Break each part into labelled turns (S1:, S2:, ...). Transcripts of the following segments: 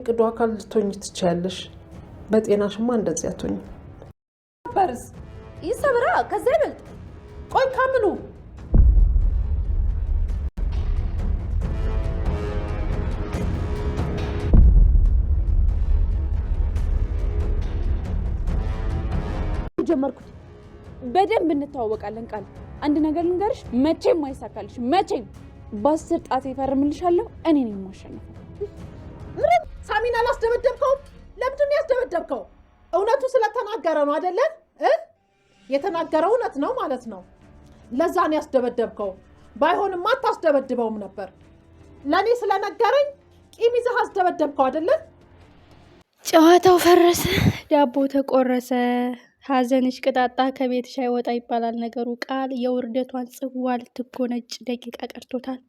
S1: ቅዱ አካል ልትሆኚ ትችያለሽ። በጤናሽማ እንደዚህ አትሆኚ።
S2: በርስ ይሰብራ ከዛ ይበልጥ
S1: ቆይ ካምሉ
S2: ጀመርኩት። በደንብ እንተዋወቃለን። ቃል አንድ ነገር ልንገርሽ፣ መቼም አይሳካልሽ። መቼም በ10 ጣት ይፈርምልሻለሁ። እኔ ነኝ የማሸነፈው።
S1: ምን ሳሚን አላስደበደብከውም? ለምንድን ነው ያስደበደብከው? እውነቱ ስለተናገረ ነው አይደለ? የተናገረው እውነት ነው ማለት ነው። ለዛ ነው ያስደበደብከው። ባይሆንማ አታስደበድበውም ነበር። ለኔ ስለነገረኝ ቂም ይዘህ አስደበደብከው አይደለ?
S3: ጨዋታው ፈረሰ፣ ዳቦ ተቆረሰ። ሀዘንሽ ቅጣጣ ከቤትሽ አይወጣ ይባላል ነገሩ። ቃል የውርደቷን ጽዋ ልትጎነጭ ደቂቃ ቀርቶታል።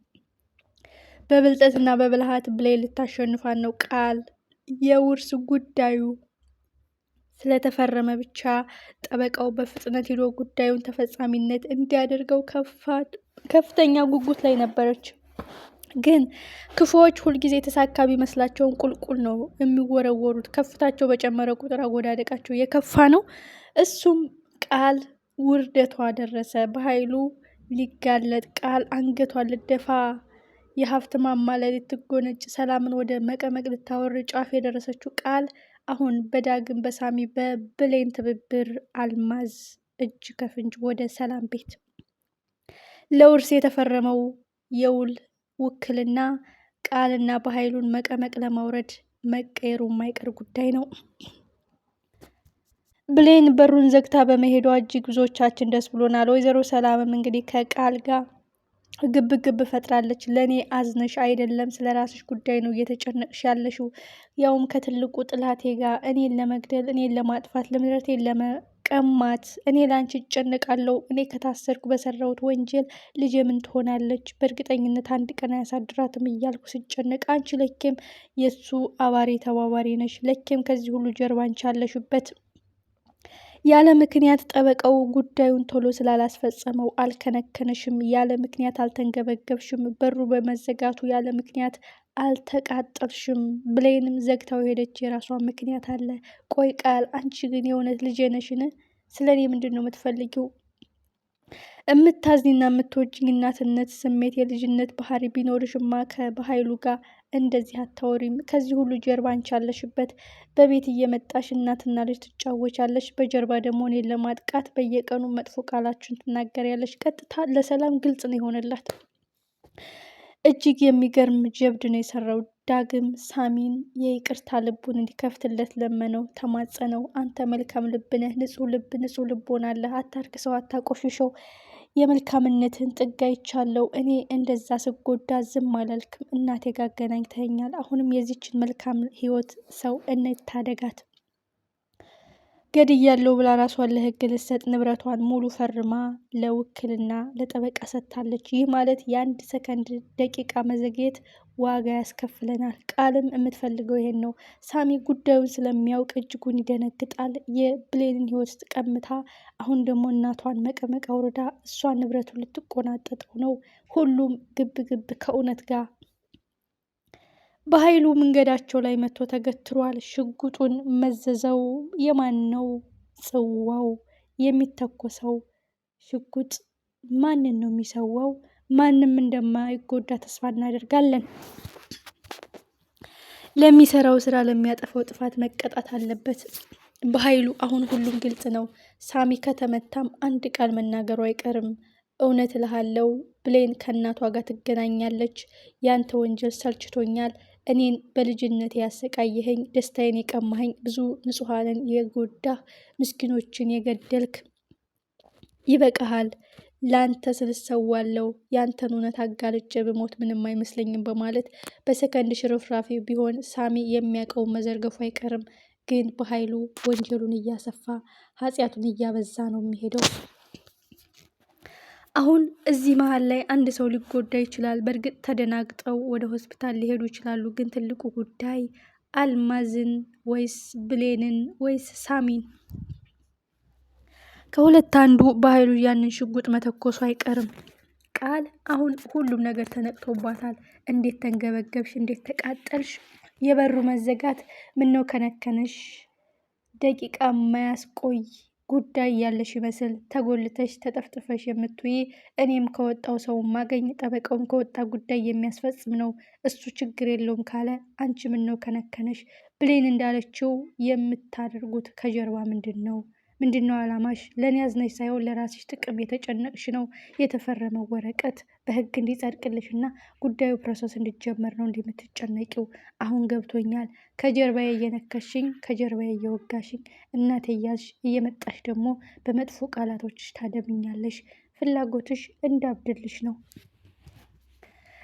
S3: በብልጠትና በብልሃት ብሌን ልታሸንፋን ነው። ቃል የውርስ ጉዳዩ ስለተፈረመ ብቻ ጠበቃው በፍጥነት ሄዶ ጉዳዩን ተፈጻሚነት እንዲያደርገው ከፍተኛ ጉጉት ላይ ነበረች። ግን ክፉዎች ሁልጊዜ የተሳካ ቢመስላቸውን ቁልቁል ነው የሚወረወሩት። ከፍታቸው በጨመረ ቁጥር አወዳደቃቸው የከፋ ነው። እሱም ቃል ውርደቷ ደረሰ። በኃይሉ ሊጋለጥ ቃል አንገቷን ልደፋ የሀብት ማማ ላይ ልትጎነጭ ሰላምን ወደ መቀመቅ ልታወር ጫፍ የደረሰችው ቃል አሁን በዳግም በሳሚ በብሌን ትብብር አልማዝ እጅ ከፍንጅ ወደ ሰላም ቤት ለውርስ የተፈረመው የውል ውክልና ቃልና በኃይሉን መቀመቅ ለማውረድ መቀየሩ የማይቀር ጉዳይ ነው። ብሌን በሩን ዘግታ በመሄዷ እጅግ ብዙዎቻችን ደስ ብሎናል። ወይዘሮ ሰላምም እንግዲህ ከቃል ጋር ግብ ፈጥራለች። ለእኔ አዝነሽ አይደለም፣ ስለ ራስሽ ጉዳይ ነው እየተጨነቅሽ ያለሽው፣ ያውም ከትልቁ ጥላቴ ጋር እኔን ለመግደል፣ እኔን ለማጥፋት፣ ለምድረቴን ለመቀማት። እኔ ላንቺ እጨነቃለሁ። እኔ ከታሰርኩ በሰራሁት ወንጀል ልጄ ምን ትሆናለች? በእርግጠኝነት አንድ ቀን አያሳድራትም እያልኩ ስጨነቅ፣ አንቺ ለኬም የእሱ አባሪ ተባባሪ ነሽ። ለኬም ከዚህ ሁሉ ጀርባ አንቺ አለሽበት። ያለ ምክንያት ጠበቃው ጉዳዩን ቶሎ ስላላስፈጸመው አልከነከነሽም። ያለ ምክንያት አልተንገበገብሽም። በሩ በመዘጋቱ ያለ ምክንያት አልተቃጠልሽም። ብሌንም ዘግታው ሄደች። የራሷ ምክንያት አለ። ቆይ ቃል፣ አንቺ ግን የእውነት ልጄ ነሽን? ስለ እኔ ምንድን ነው የምትፈልጊው? የምታዝኒና የምትወጂኝ እናትነት ስሜት የልጅነት ባህሪ ቢኖርሽማ ከበኃይሉ ጋር እንደዚህ አታወሪም። ከዚህ ሁሉ ጀርባ አንቺ አለሽበት። በቤት እየመጣሽ እናትና ልጅ ትጫወቻለሽ፣ በጀርባ ደግሞ እኔን ለማጥቃት በየቀኑ መጥፎ ቃላችሁን ትናገሪያለሽ። ቀጥታ ለሰላም ግልጽ ነው የሆነላት። እጅግ የሚገርም ጀብድ ነው የሰራው። ዳግም ሳሚን የይቅርታ ልቡን እንዲከፍትለት ለመነው፣ ተማጸነው። አንተ መልካም ልብ ነህ፣ ንጹህ ልቦና አለህ። አታርክሰው፣ አታቆሽሸው። የመልካምነትን ጥግ አይቻለሁ። እኔ እንደዛ ስጎዳ ዝም አላልክም። እናቴ ጋር አገናኝተኸኛል። አሁንም የዚችን መልካም ህይወት ሰው እንታደጋት። ገድያለሁ ብላ ራሷን ለህግ ልትሰጥ ንብረቷን ሙሉ ፈርማ ለውክልና ለጠበቃ ሰጥታለች። ይህ ማለት የአንድ ሰከንድ ደቂቃ መዘግየት ዋጋ ያስከፍለናል። ቃልም የምትፈልገው ይሄን ነው። ሳሚ ጉዳዩን ስለሚያውቅ እጅጉን ይደነግጣል። የብሌንን ህይወት ቀምታ አሁን ደግሞ እናቷን መቀመቅ አውርዳ እሷን ንብረቱን ልትቆናጠጠው ነው። ሁሉም ግብ ከእውነት ጋር በኃይሉ መንገዳቸው ላይ መጥቶ ተገትሯል። ሽጉጡን መዘዘው። የማን ነው ጽዋው? የሚተኮሰው ሽጉጥ ማንን ነው የሚሰዋው? ማንም እንደማይጎዳ ተስፋ እናደርጋለን። ለሚሰራው ስራ፣ ለሚያጠፋው ጥፋት መቀጣት አለበት በኃይሉ። አሁን ሁሉም ግልጽ ነው። ሳሚ ከተመታም አንድ ቃል መናገሩ አይቀርም። እውነት እልሃለሁ፣ ብሌን ከእናቷ ጋር ትገናኛለች። ያንተ ወንጀል ሰልችቶኛል። እኔን በልጅነት ያሰቃየኸኝ፣ ደስታዬን የቀማኸኝ፣ ብዙ ንጹሐንን የጎዳህ፣ ምስኪኖችን የገደልክ፣ ይበቃሃል። ለአንተ ስልሰዋለው፣ ያንተን እውነት አጋልጬ ብሞት ምንም አይመስለኝም በማለት በሰከንድ ሽርፍራፊ ቢሆን ሳሚ የሚያውቀውን መዘርገፉ አይቀርም። ግን በኃይሉ ወንጀሉን እያሰፋ ኃጢአቱን እያበዛ ነው የሚሄደው። አሁን እዚህ መሀል ላይ አንድ ሰው ሊጎዳ ይችላል። በእርግጥ ተደናግጠው ወደ ሆስፒታል ሊሄዱ ይችላሉ። ግን ትልቁ ጉዳይ አልማዝን ወይስ ብሌንን ወይስ ሳሚን? ከሁለት አንዱ በኃይሉ ያንን ሽጉጥ መተኮሱ አይቀርም። ቃል አሁን ሁሉም ነገር ተነቅቶባታል። እንዴት ተንገበገብሽ? እንዴት ተቃጠልሽ? የበሩ መዘጋት ምነው ከነከነሽ? ደቂቃ ማያስቆይ ጉዳይ ያለሽ ይመስል ተጎልተሽ ተጠፍጥፈሽ የምትውይ። እኔም ከወጣው ሰው ማገኝ ጠበቃውም ከወጣ ጉዳይ የሚያስፈጽም ነው። እሱ ችግር የለውም ካለ አንቺ ምነው ከነከነሽ? ብሌን እንዳለችው የምታደርጉት ከጀርባ ምንድን ነው? ምንድን ነው አላማሽ? ለእኔ ያዝነሽ ሳይሆን ለራስሽ ጥቅም የተጨነቅሽ ነው። የተፈረመው ወረቀት በህግ እንዲጸድቅልሽ እና ጉዳዩ ፕሮሰስ እንዲጀመር ነው እንደምትጨነቂው። አሁን ገብቶኛል። ከጀርባዬ እየነከሽኝ፣ ከጀርባዬ እየወጋሽኝ፣ እናቴ እያልሽ እየመጣሽ ደግሞ በመጥፎ ቃላቶችሽ ታደምኛለሽ። ፍላጎትሽ እንዳብድልሽ ነው።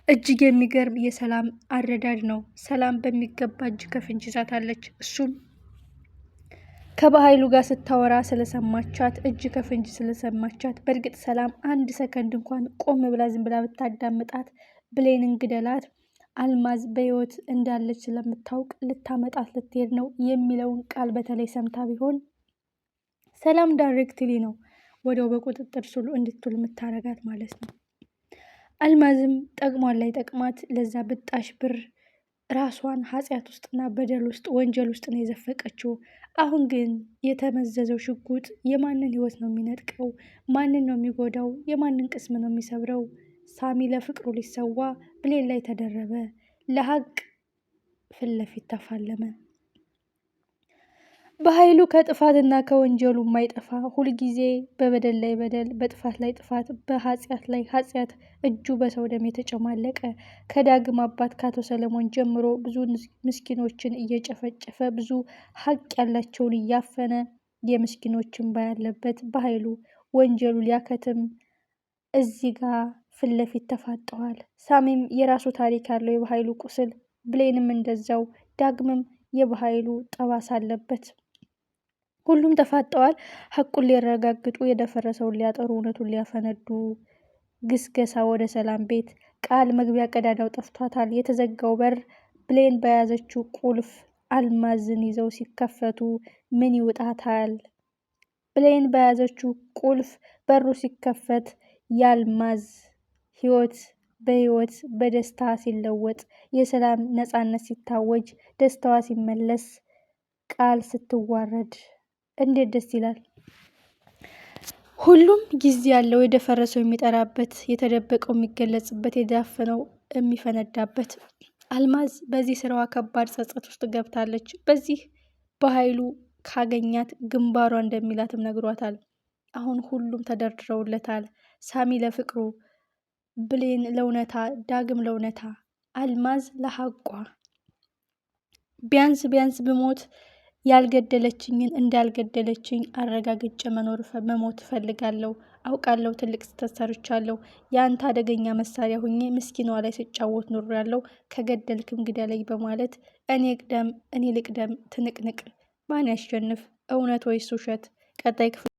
S3: እጅግ የሚገርም የሰላም አረዳድ ነው። ሰላም በሚገባ እጅ ከፍንጅ ይዛታለች። እሱም ከበኃይሉ ጋር ስታወራ ስለሰማቻት እጅ ከፍንጅ ስለሰማቻት። በእርግጥ ሰላም አንድ ሰከንድ እንኳን ቆም ብላ ዝም ብላ ብታዳምጣት ብሌንን ግደላት፣ አልማዝ በህይወት እንዳለች ስለምታውቅ ልታመጣት ልትሄድ ነው የሚለውን ቃል በተለይ ሰምታ ቢሆን ሰላም ዳይሬክትሊ ነው ወዲያው በቁጥጥር ስር እንድትውል የምታረጋት ማለት ነው። አልማዝም ጠቅሟን ላይ ጠቅማት ለዛ ብጣሽ ብር ራሷን ኃጢአት ውስጥና በደል ውስጥ ወንጀል ውስጥ ነው የዘፈቀችው። አሁን ግን የተመዘዘው ሽጉጥ የማንን ህይወት ነው የሚነጥቀው? ማንን ነው የሚጎዳው? የማንን ቅስም ነው የሚሰብረው? ሳሚ ለፍቅሩ ሊሰዋ ብሌን ላይ ተደረበ። ለሀቅ ፊት ለፊት ተፋለመ። በኃይሉ ከጥፋትና ከወንጀሉ የማይጠፋ ሁልጊዜ በበደል ላይ በደል፣ በጥፋት ላይ ጥፋት፣ በኃጢአት ላይ ኃጢአት እጁ በሰው ደም የተጨማለቀ ከዳግም አባት ከአቶ ሰለሞን ጀምሮ ብዙ ምስኪኖችን እየጨፈጨፈ ብዙ ሀቅ ያላቸውን እያፈነ የምስኪኖችን ባያለበት በኃይሉ ወንጀሉ ሊያከትም እዚህ ጋር ፊት ለፊት ተፋጠዋል። ሳሚም የራሱ ታሪክ ያለው የበኃይሉ ቁስል፣ ብሌንም እንደዛው፣ ዳግምም የበኃይሉ ጠባሳ አለበት። ሁሉም ተፋጠዋል። ሀቁን ሊያረጋግጡ፣ የደፈረሰውን ሊያጠሩ፣ እውነቱን ሊያፈነዱ ግስገሳ ወደ ሰላም ቤት። ቃል መግቢያ ቀዳዳው ጠፍቷታል። የተዘጋው በር ብሌን በያዘችው ቁልፍ አልማዝን ይዘው ሲከፈቱ ምን ይውጣታል? ብሌን በያዘችው ቁልፍ በሩ ሲከፈት የአልማዝ ህይወት በህይወት በደስታ ሲለወጥ፣ የሰላም ነፃነት ሲታወጅ፣ ደስታዋ ሲመለስ፣ ቃል ስትዋረድ እንዴት ደስ ይላል! ሁሉም ጊዜ ያለው የደፈረሰው የሚጠራበት፣ የተደበቀው የሚገለጽበት፣ የዳፈነው የሚፈነዳበት። አልማዝ በዚህ ስራዋ ከባድ ጸጸት ውስጥ ገብታለች። በዚህ በኃይሉ ካገኛት ግንባሯ እንደሚላትም ነግሯታል። አሁን ሁሉም ተደርድረውለታል። ሳሚ ለፍቅሩ፣ ብሌን ለእውነታ፣ ዳግም ለእውነታ፣ አልማዝ ለሀቋ። ቢያንስ ቢያንስ ብሞት ያልገደለችኝን እንዳልገደለችኝ አረጋግጬ መሞት እፈልጋለሁ። አውቃለሁ ትልቅ ስህተት ሰርቻለሁ። የአንተ አደገኛ መሳሪያ ሁኜ ምስኪኗ ላይ ስጫወት ኖሬያለሁ። ከገደልክም ግደለኝ በማለት እኔ ልቅደም ትንቅንቅ። ማን ያሸንፍ? እውነት ወይስ ውሸት? ቀጣይ ክፍል